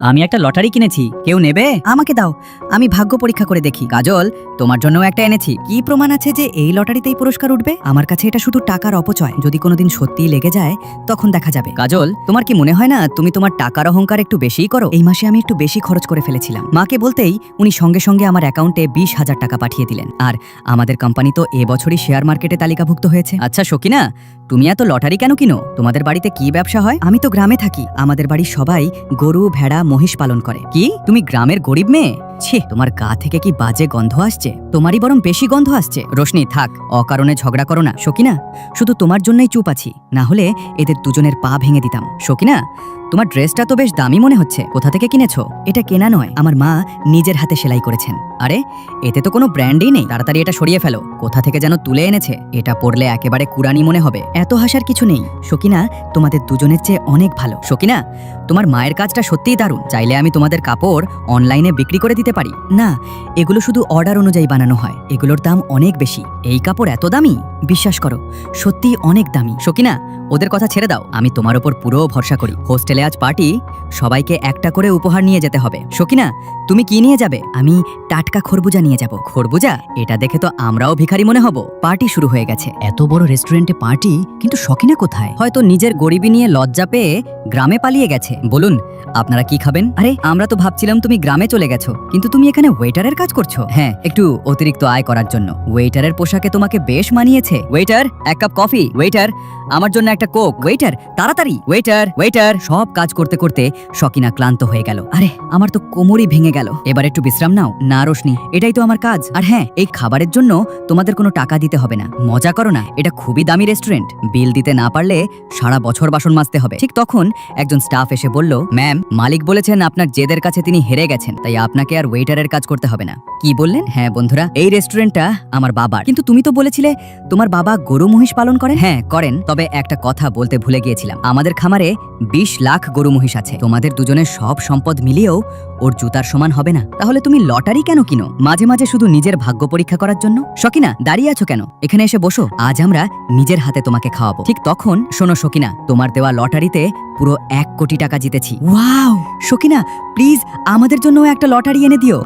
আমি একটা লটারি কিনেছি, কেউ নেবে? আমাকে দাও, আমি ভাগ্য পরীক্ষা করে দেখি। কাজল, তোমার জন্যও একটা এনেছি। কি প্রমাণ আছে যে এই লটারিতেই পুরস্কার উঠবে? আমার কাছে এটা শুধু টাকার অপচয়। যদি কোনোদিন সত্যিই লেগে যায় তখন দেখা যাবে। কাজল, তোমার কি মনে হয় না তুমি তোমার টাকার অহংকার একটু বেশিই করো? এই মাসে আমি একটু বেশি খরচ করে ফেলেছিলাম। মাকে বলতেই উনি সঙ্গে সঙ্গে আমার অ্যাকাউন্টে 20,000 টাকা পাঠিয়ে দিলেন। আর আমাদের কোম্পানি তো এবছরই শেয়ার মার্কেটে তালিকাভুক্ত হয়েছে। আচ্ছা সকিনা, তুমি এত লটারি কেন কিনো? তোমাদের বাড়িতে কি ব্যবসা হয়? আমি তো গ্রামে থাকি, আমাদের বাড়ির সবাই গরু ভেড়া মহিষ পালন করে। কি, তুমি গ্রামের গরিব মেয়ে? ছি, তোমার গা থেকে কি বাজে গন্ধ আসছে। তোমারই বরং বেশি গন্ধ আসছে। রোশনি, থাক, অকারণে ঝগড়া করো না। সকিনা, শুধু তোমার জন্যই চুপ আছি, না হলে এদের দুজনের পা ভেঙে দিতাম। সকিনা, তোমার ড্রেসটা তো বেশ দামি মনে হচ্ছে, কোথা থেকে কিনেছো? এটা কেনা নয়, আমার মা নিজের হাতে সেলাই করেছেন। আরে, এতে তো কোনো ব্র্যান্ডই নেই। তাড়াতাড়ি এটা সরিয়ে ফেলো, কোথা থেকে যেন তুলে এনেছে। এটা পরলে একেবারে কুরানি মনে হবে। এত হাসার কিছু নেই সকিনা, তোমাদের দুজনের চেয়ে অনেক ভালো। সকিনা, তোমার মায়ের কাজটা সত্যিই দারুণ। চাইলে আমি তোমাদের কাপড় অনলাইনে বিক্রি করে দিতে পারি। না, এগুলো শুধু অর্ডার অনুযায়ী বানানো হয়, এগুলোর দাম অনেক বেশি। এই কাপড় এত দামি? বিশ্বাস করো, সত্যিই অনেক দামি। সকিনা, ওদের কথা ছেড়ে দাও, আমি তোমার উপর পুরো ভরসা করি। হোস্টেলে আজ পার্টি, সবাইকে একটা করে উপহার নিয়ে যেতে হবে। সকিনা, তুমি কি নিয়ে যাবে? আমি টাটকা খরবুজা নিয়ে যাব। খরবুজা? এটা দেখে তো আমরাও ভিখারি মনে হব। পার্টি শুরু হয়ে গেছে। এত বড় রেস্টুরেন্টে পার্টি, কিন্তু সকিনা কোথায়? হয়তো নিজের গরিবি নিয়ে লজ্জা পেয়ে গ্রামে পালিয়ে গেছে। বলুন, আপনারা কি খাবেন? আরে, আমরা তো ভাবছিলাম তুমি গ্রামে চলে গেছো, কিন্তু তুমি এখানে ওয়েটারের কাজ করছো। হ্যাঁ, একটু অতিরিক্ত আয় করার জন্য। ওয়েটারের পোশাকে তোমাকে বেশ মানিয়েছে। ওয়েটার, এক কাপ কফি। ওয়েটার, আমার জন্য একটা কোক। ওয়েটার, তাড়াতাড়ি। Waiter, waiter. সব কাজ করতে করতে সকিনা ক্লান্ত হয়ে গেল। আরে, আমার তো কোমরই ভেঙে গেল। এবার একটু বিশ্রাম নাও। না রোশনি, এটাই তো আমার কাজ। আর হ্যাঁ, এই খাবারের জন্য তোমাদের কোনো টাকা দিতে হবে না। মজা করো না, এটা খুবই দামি রেস্টুরেন্ট। বিল দিতে না পারলে সারা বছর বাসন মাজতে হবে। ঠিক তখন একজন স্টাফ এসে বলল, ম্যাম, মালিক বলেছেন আপনার জেদের কাছে তিনি হেরে গেছেন, তাই আপনাকে আর ওয়েটারের কাজ করতে হবে না। কি বললেন? হ্যাঁ বন্ধুরা, এই রেস্টুরেন্টটা আমার বাবার। কিন্তু তুমি তো বলেছিলে তোমার বাবা গরু মহিষ পালন করেন। হ্যাঁ করেন, তবে একটা কথা বলতে ভুলে গিয়েছিলাম। আমাদের খামারে 20 লাখ গরু মহিষ আছে। তোমাদের দুজনের সব সম্পদ মিলিয়েও ওর জুতার সমান হবে না। তাহলে তুমি লটারি কেন কিনো? মাঝে মাঝে শুধু নিজের ভাগ্য পরীক্ষা করার জন্য? সকিনা, দাঁড়িয়ে আছো কেন? এখানে এসে বসো, আজ আমরা নিজের হাতে তোমাকে খাওয়াবো। ঠিক তখন শোনো সকিনা, তোমার দেওয়া লটারিতে পুরো 1 কোটি টাকা জিতেছি। ওয়াও! সকিনা, প্লিজ আমাদের জন্য একটা লটারি এনে দিও।